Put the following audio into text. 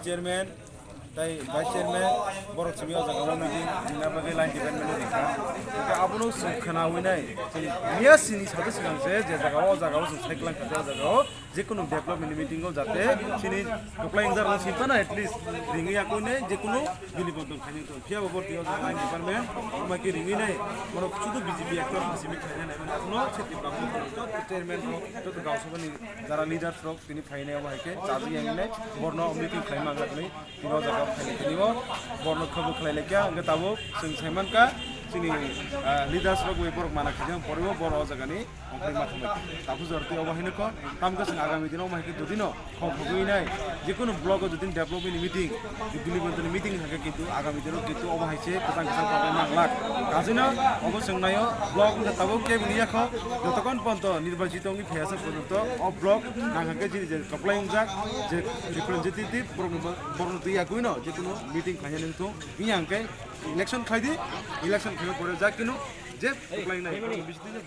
chairman তাই vice chairman বড় ছবি জায়গা মিটিং জিনাবাগে লাইন ডিপার্টমেন্ট দেখা আবনো খানা হইনাই মিয়া সিনি সাথে সিগাंसे যে জায়গাও সাইকেল খাতে জায়গাও যে কোনো ডেভেলপমেন্ট মিটিংও যাতে সিনি কপ্লাই ইনজার সিনতা না এটলিস্ট রিঙ্গি আকইনে যে কোনো বিলিবন্ধন খাইনি তো ফিয়া ববরতি লাইন ডিপার্টমেন্ট আমাকে রিঙ্গি নাই মানে শুধু বিজেপি একটর বিজেপি খাইনা নাই মানে কোনো সেটি প্রাপ্ত চেয়ারম্যান তো গাঁওসভানি যারা লিডার ফ্রক তিনি ফাইনাই আমাকে চাজি আইনে বর্ণ মিটিং খাইমা গাखै তিনো জায়গা ফাইনাই তিনিও বর্ণ খবু খাইলেকা আঙ্গে তাবো जों साइमानका जोंनि लिडार्स रक वेपर मानाखै जों परिबो बर' जागानि ओमफ्राय माथामै ताबो जरते अबाहिनोखौ तामका जों आगामी दिनाव माहिखै दुदिनो खबगैनाय जिकुनु ब्लग जुदिन डेभलपमेन्ट मिटिं बिलिबन्तनि मिटिं थाके किन्तु आगामी दिनाव किन्तु अबाहायसे गोजान गोजान प्रब्लेम नांलाक गाजिनो अबो सोंनायो ब्लग ताबो के बुनियाखौ যতক্ষণ পর্যন্ত নির্বাচিত ফেয়াসা পর্যন্ত অ ব্লক নাঙ্গাকে যে কপ্লাইং যাক যে রিপ্রেজেন্টেটিভ বর্ণতি আকুইনো যে কোনো মিটিং খাইনে তো ইয়াংকে ইলেকশন খাইদি ইলেকশন খেলে পরে যাক কিনো যে কপ্লাইং নাই বিশ দিনে